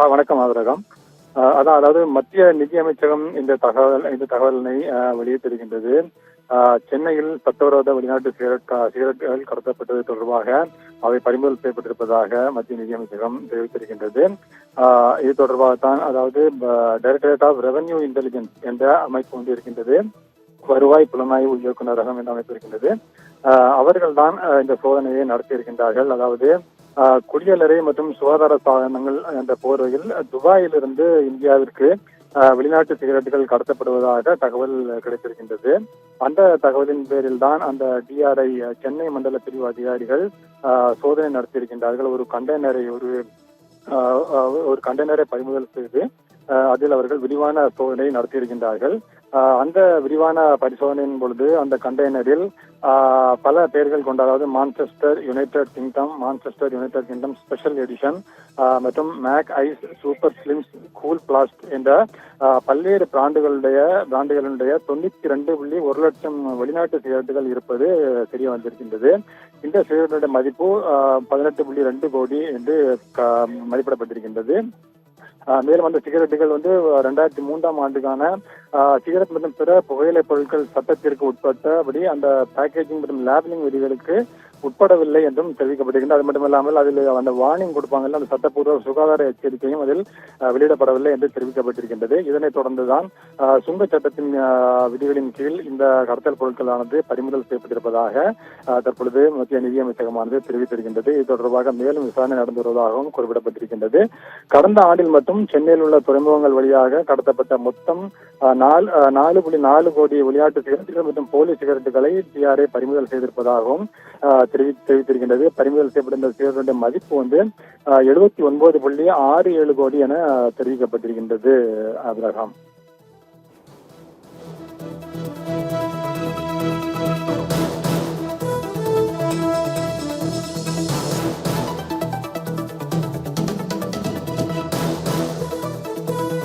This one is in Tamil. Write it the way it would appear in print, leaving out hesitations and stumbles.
வணக்கம் ஆதரகம். அதாவது மத்திய நிதி அமைச்சகம் இந்த தகவலினை வெளியிட்டிருக்கின்றது. சென்னையில் சட்டவிரோத வெளிநாட்டு சிகரெட்டுகள் கடத்தப்பட்டது தொடர்பாக அவை பறிமுதல் செய்யப்பட்டிருப்பதாக மத்திய நிதி அமைச்சகம் தெரிவித்திருக்கின்றது. இது தொடர்பாகத்தான், அதாவது டைரக்டரேட் ஆஃப் ரெவென்யூ இன்டெலிஜென்ஸ் என்ற அமைப்பு ஒன்று இருக்கின்றது. வருவாய் புலனாய்வு இயக்குநரகம் என்ற அமைப்பு இருக்கின்றது. அவர்கள்தான் இந்த சோதனையை நடத்தியிருக்கின்றார்கள். அதாவது குடியலறை மற்றும் சுகாதார சாதனங்கள் என்ற போர்வையில் துபாயிலிருந்து இந்தியாவிற்கு வெளிநாட்டு சிகரெட்டுகள் கடத்தப்படுவதாக தகவல் கிடைத்திருக்கின்றது. அந்த தகவலின் பேரில் தான் அந்த டிஆர்ஐ சென்னை மண்டல பிரிவு அதிகாரிகள் சோதனை நடத்தியிருக்கின்றார்கள். ஒரு கண்டெய்னரை பறிமுதல் செய்து அதில் அவர்கள் விரிவான சோதனை நடத்தியிருக்கின்றார்கள். அந்த விரிவான பரிசோதனையின் பொழுது அந்த கண்டெய்னரில் பல பெயர்கள் கொண்ட, அதாவது Manchester United Kingdom special edition மற்றும் mac ice super slims cool blast என்ற பல்வேறு பிராண்டுகளுடைய 92.1 லட்சம் வெளிநாட்டு சிகரெட்டுகள் இருப்பது தெரிய வந்திருக்கின்றது. இந்த சிகரெட்டுடைய மதிப்பு 18.2 கோடி என்று மதிப்பிடப்பட்டிருக்கின்றது. மேலும் அந்த சிகரெட்டுகள் 2003ஆம் ஆண்டுக்கான சிகரெட் மற்றும் பிற புகையிலை பொருட்கள் சட்டத்திற்கு உட்பட்டபடி அந்த பேக்கேஜிங் மற்றும் லேபிளிங் விதிகளுக்கு உட்படவில்லை என்றும் தெரிவிக்கப்பட்டிருக்கின்றது. அது மட்டுமில்லாமல் அதில் அந்த வார்னிங் கொடுப்பாங்கல்ல, அந்த சட்டப்பூர்வ சுகாதார எச்சரிக்கையும் அதில் வெளியிடப்படவில்லை என்று தெரிவிக்கப்பட்டிருக்கின்றது. இதனைத் தொடர்ந்துதான் சுங்க சட்டத்தின் விதிகளின் கீழ் இந்த கடத்தல் பொருட்களானது பறிமுதல் செய்யப்பட்டிருப்பதாக தற்பொழுது மத்திய நிதியமைச்சகமானது தெரிவித்திருக்கின்றது. இது தொடர்பாக மேலும் விசாரணை நடந்து வருவதாகவும் குறிப்பிடப்பட்டிருக்கின்றது. கடந்த ஆண்டில் மட்டும் சென்னையில் உள்ள துறைமுகங்கள் வழியாக கடத்தப்பட்ட மொத்தம் 4.4 கோடி விளையாட்டு சிகரெட்டுகள் மற்றும் போலி சிகரெட்டுகளை டிஆர்ஐ பறிமுதல் செய்திருப்பதாகவும் தெரிவித்திருக்கின்றது. பறிமுதல் செய்யப்பட்ட சிகரெட்டுடைய மதிப்பு 79.67 கோடி என தெரிவிக்கப்பட்டிருக்கின்றது. அப்ரஹாம்.